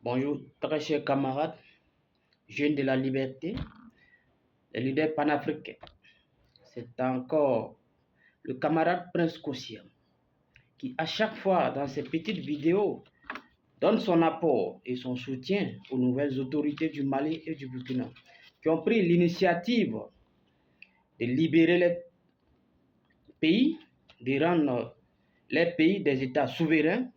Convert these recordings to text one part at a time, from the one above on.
Bonjour, très chers camarades, jeunes de la liberté, les leaders panafricains. C'est encore le camarade Prince Kosia qui, à chaque fois, dans ses petites vidéos, donne son apport et son soutien aux nouvelles autorités du Mali et du Burkina qui ont pris l'initiative de libérer les pays, de rendre les pays des États souverains,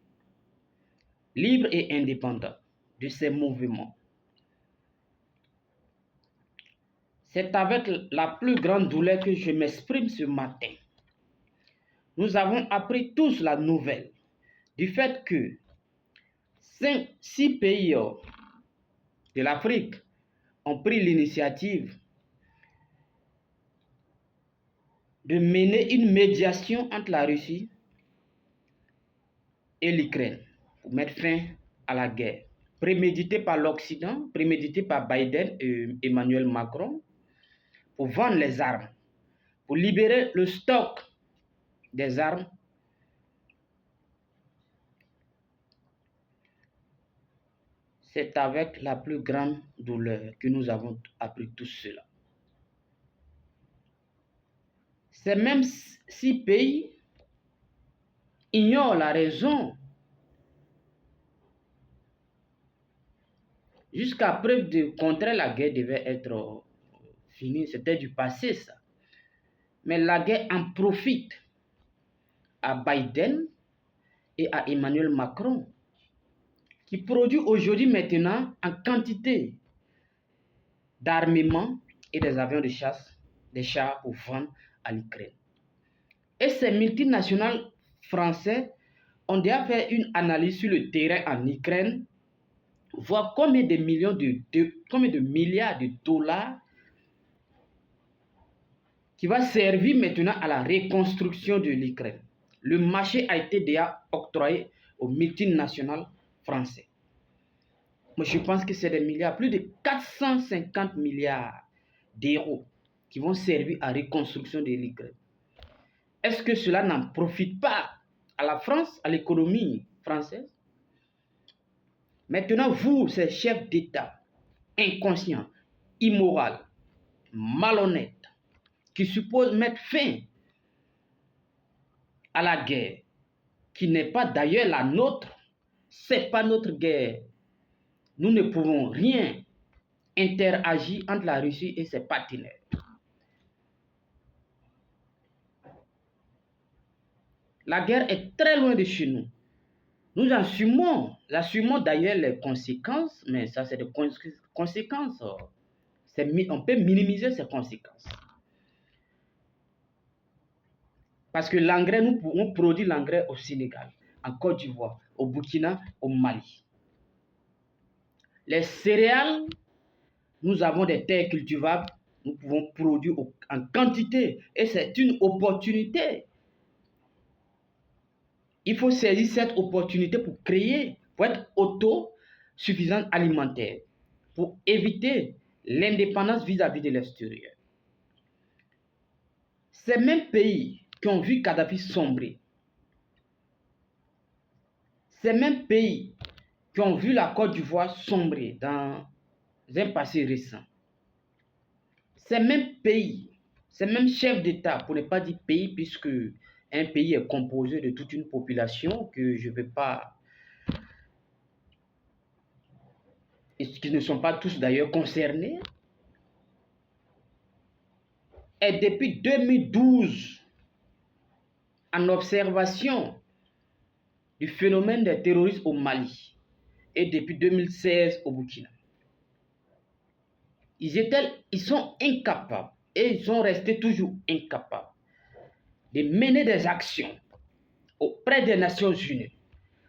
libres et indépendants de ces mouvements. C'est avec la plus grande douleur que je m'exprime ce matin. Nous avons appris tous la nouvelle du fait que 6 pays de l'Afrique ont pris l'initiative de mener une médiation entre la Russie et l'Ukraine pour mettre fin à la guerre, préméditée par l'Occident, préméditée par Biden et Emmanuel Macron, pour vendre les armes, pour libérer le stock des armes. C'est avec la plus grande douleur que nous avons appris tout cela. Ces mêmes 6 pays ignorent la raison. Jusqu'à preuve du contraire, la guerre devait être finie. C'était du passé, ça. Mais la guerre en profite à Biden et à Emmanuel Macron, qui produit aujourd'hui maintenant en quantité d'armement et des avions de chasse, des chars pour vendre à l'Ukraine. Et ces multinationales françaises ont déjà fait une analyse sur le terrain en Ukraine, voir combien de milliards de dollars qui va servir maintenant à la reconstruction de l'Ukraine. Le marché a été déjà octroyé aux multinationales françaises. Moi, je pense que c'est des milliards, plus de 450 milliards d'euros qui vont servir à la reconstruction de l'Ukraine. Est-ce que cela n'en profite pas à la France, à l'économie française? Maintenant, vous, ces chefs d'État inconscients, immoraux, malhonnêtes, qui supposent mettre fin à la guerre, qui n'est pas d'ailleurs la nôtre, c'est pas notre guerre. Nous ne pouvons rien interagir entre la Russie et ses partenaires. La guerre est très loin de chez nous. Nous assumons d'ailleurs les conséquences, mais ça c'est des conséquences. On peut minimiser ces conséquences. Parce que l'engrais, nous pouvons produire l'engrais au Sénégal, en Côte d'Ivoire, au Burkina, au Mali. Les céréales, nous avons des terres cultivables, nous pouvons produire en quantité. Et c'est une opportunité. Il faut saisir cette opportunité pour créer, pour être autosuffisant alimentaire, pour éviter l'indépendance vis-à-vis de l'extérieur. Ces mêmes pays qui ont vu Kadhafi sombrer, ces mêmes pays qui ont vu la Côte d'Ivoire sombrer dans un passé récent, ces mêmes pays, ces mêmes chefs d'État, pour ne pas dire pays, puisque un pays est composé de toute une population que je ne vais pas, et qui ne sont pas tous d'ailleurs concernés, et depuis 2012, en observation du phénomène des terroristes au Mali, et depuis 2016 au Burkina. Ils sont incapables, et ils sont restés toujours incapables, de mener des actions auprès des Nations Unies,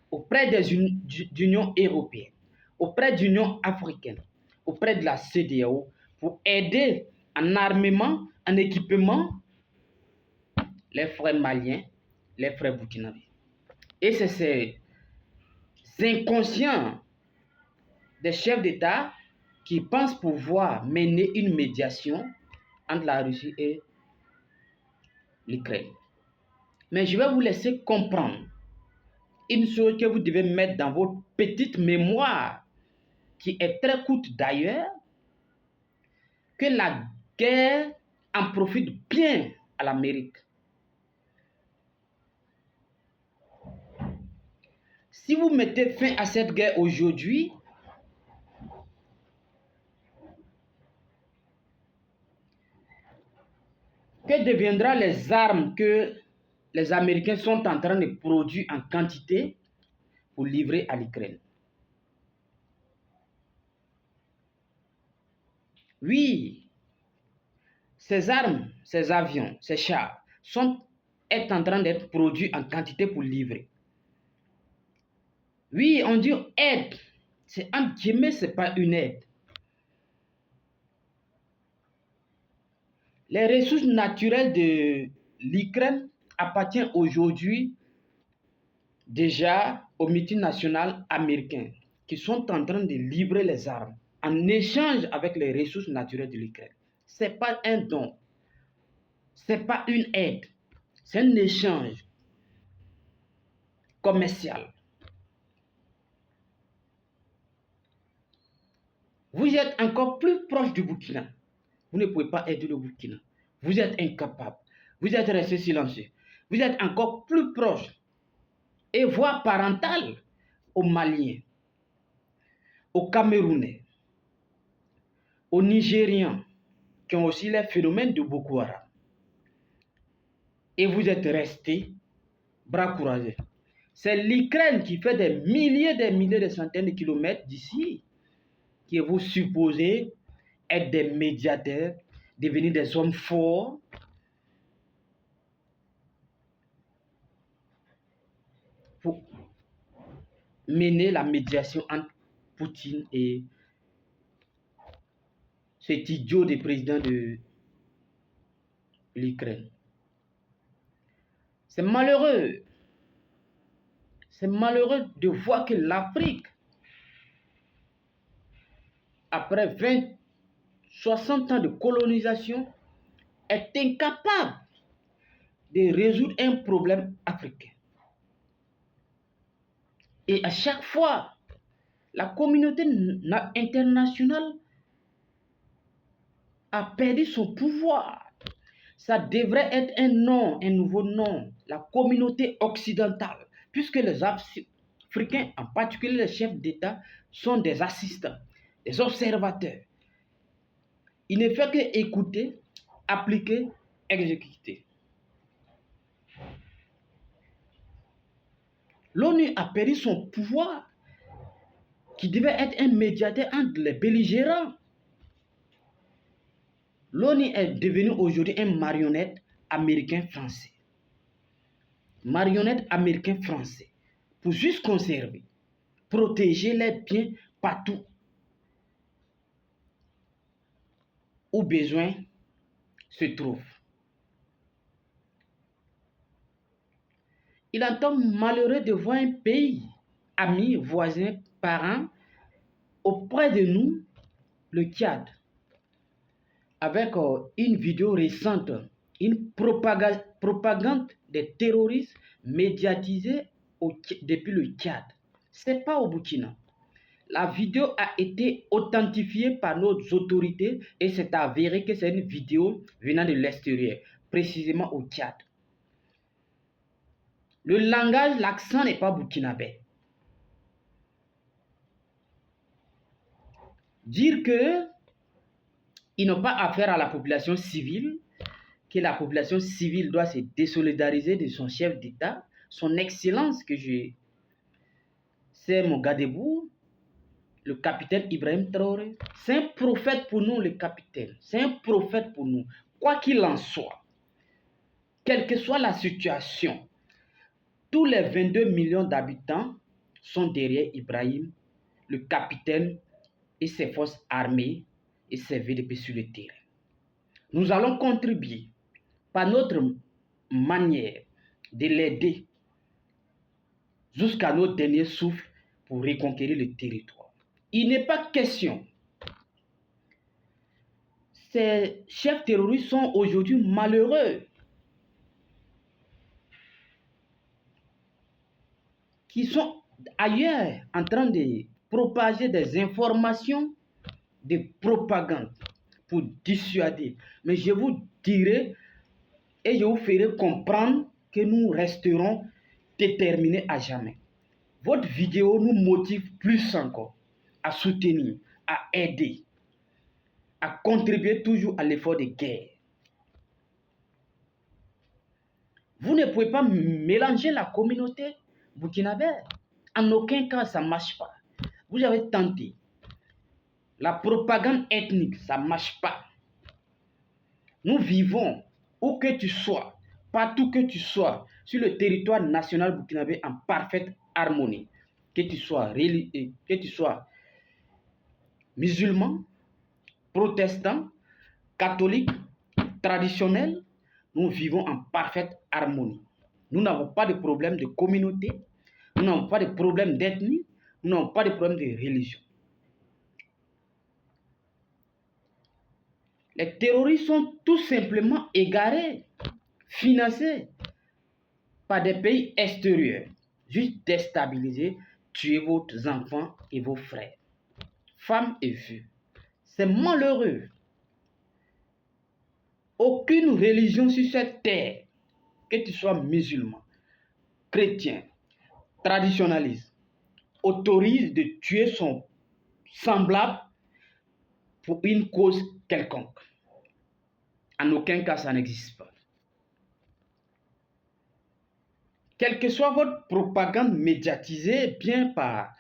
auprès des Unions européennes, auprès de l'Union africaine, auprès de la CEDEAO, pour aider en armement, en équipement, les frères maliens, les frères burkinabés. Et c'est ces inconscients des chefs d'État qui pensent pouvoir mener une médiation entre la Russie et l'Ukraine. Mais je vais vous laisser comprendre une chose que vous devez mettre dans votre petite mémoire qui est très courte d'ailleurs, que la guerre en profite bien à l'Amérique. Si vous mettez fin à cette guerre aujourd'hui, que deviendront les armes que les Américains sont en train de produire en quantité pour livrer à l'Ukraine? Oui, ces armes, ces avions, ces chars sont en train d'être produits en quantité pour livrer. Oui, on dit aide. C'est entre guillemets, ce n'est pas une aide. Les ressources naturelles de l'Ukraine appartiennent aujourd'hui déjà aux multinationales américaines qui sont en train de livrer les armes en échange avec les ressources naturelles de l'Ukraine. Ce n'est pas un don, ce n'est pas une aide, c'est un échange commercial. Vous êtes encore plus proche du Burkina. Vous ne pouvez pas aider le Burkina. Vous êtes incapable. Vous êtes resté silencieux. Vous êtes encore plus proche et voire parental aux Maliens, aux Camerounais, aux Nigérians qui ont aussi les phénomènes de Boko Haram. Et vous êtes restés bras croisés. C'est l'Ukraine qui fait des milliers, des centaines de kilomètres d'ici, qui vous supposez être des médiateurs, devenir des hommes forts. Pour mener la médiation entre Poutine et cet idiot de président de l'Ukraine. C'est malheureux. C'est malheureux de voir que l'Afrique, après 20, 60 ans de colonisation, est incapable de résoudre un problème africain. Et à chaque fois, la communauté internationale a perdu son pouvoir. Ça devrait être un nom, un nouveau nom, la communauté occidentale, puisque les Africains, en particulier les chefs d'État, sont des assistants, des observateurs. Il ne fait que écouter, appliquer, exécuter. L'ONU a perdu son pouvoir, qui devait être un médiateur entre les belligérants. L'ONU est devenue aujourd'hui un marionnette américain-français. Marionnette américain-français. Pour juste conserver, protéger les biens partout où besoin se trouve. Il entend malheureux de voir un pays, ami, voisin, parent, auprès de nous, le Tchad, avec une vidéo récente, une propagande des terroristes médiatisée depuis le Tchad. Ce n'est pas au Burkina. La vidéo a été authentifiée par nos autorités et c'est avéré que c'est une vidéo venant de l'extérieur, précisément au Tchad. Le langage, l'accent n'est pas burkinabé. Dire que ils n'ont pas affaire à la population civile, que la population civile doit se désolidariser de son chef d'État, son excellence c'est Mogadebou, le capitaine Ibrahim Traoré. C'est un prophète pour nous, le capitaine. C'est un prophète pour nous. Quoi qu'il en soit, quelle que soit la situation, tous les 22 millions d'habitants sont derrière Ibrahim, le capitaine et ses forces armées et ses VDP sur le terrain. Nous allons contribuer par notre manière de l'aider jusqu'à notre dernier souffle pour reconquérir le territoire. Il n'est pas question. Ces chefs terroristes sont aujourd'hui malheureux, qui sont ailleurs en train de propager des informations de propagande pour dissuader. Mais je vous dirai et je vous ferai comprendre que nous resterons déterminés à jamais. Votre vidéo nous motive plus encore à soutenir, à aider, à contribuer toujours à l'effort de guerre. Vous ne pouvez pas mélanger la communauté burkinabé. En aucun cas, ça ne marche pas. Vous avez tenté. La propagande ethnique, ça ne marche pas. Nous vivons, où que tu sois, partout que tu sois, sur le territoire national burkinabé en parfaite harmonie. Que tu sois musulman, protestant, catholique, traditionnel, nous vivons en parfaite harmonie. Nous n'avons pas de problème de communauté, nous n'avons pas de problème d'ethnie, nous n'avons pas de problème de religion. Les terroristes sont tout simplement égarés, financés par des pays extérieurs, juste déstabiliser, tuer vos enfants et vos frères, femmes et vieux. C'est malheureux. Aucune religion sur cette terre, que tu sois musulman, chrétien, traditionnaliste, autorise de tuer son semblable pour une cause quelconque. En aucun cas, ça n'existe pas. Quelle que soit votre propagande médiatisée bien par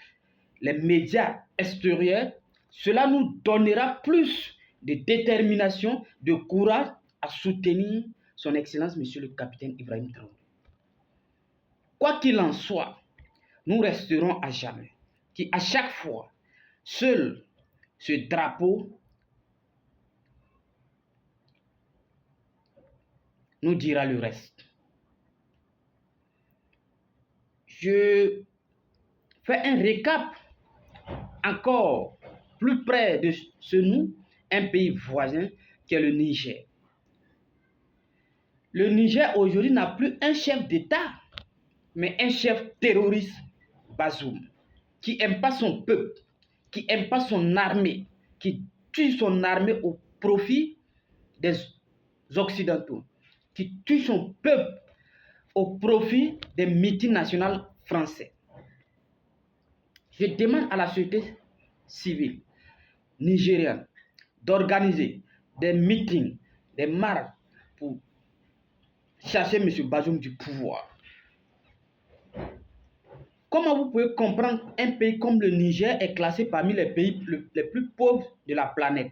les médias extérieurs, cela nous donnera plus de détermination, de courage à soutenir son Excellence, Monsieur le Capitaine Ibrahim Traoré. Quoi qu'il en soit, nous resterons à jamais. Qui à chaque fois, seul ce drapeau nous dira le reste. Je fais un récap encore plus près de ce nous, un pays voisin qui est le Niger. Le Niger aujourd'hui n'a plus un chef d'État, mais un chef terroriste, Bazoum, qui n'aime pas son peuple, qui n'aime pas son armée, qui tue son armée au profit des Occidentaux, qui tue son peuple au profit des multinationales français. Je demande à la société civile nigérienne d'organiser des meetings, des marches pour chasser M. Bazoum du pouvoir. Comment vous pouvez comprendre un pays comme le Niger est classé parmi les pays les plus pauvres de la planète,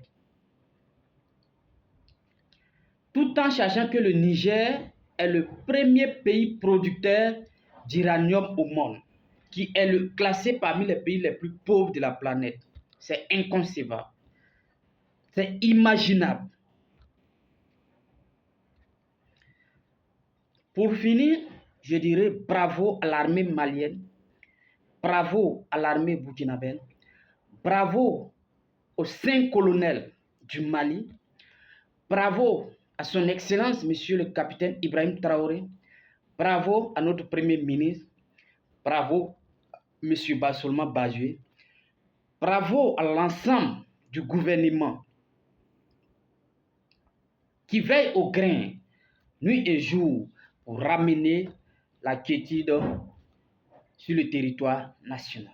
tout en sachant que le Niger est le premier pays producteur d'uranium au monde, qui est classé parmi les pays les plus pauvres de la planète. C'est inconcevable. C'est imaginable. Pour finir, je dirais bravo à l'armée malienne, bravo à l'armée burkinabé, bravo aux 5 colonels du Mali, bravo à son Excellence, Monsieur le Capitaine Ibrahim Traoré, bravo à notre Premier ministre, bravo Monsieur Bassolma Bazoum, bravo à l'ensemble du gouvernement qui veille au grain, nuit et jour, pour ramener la quiétude sur le territoire national.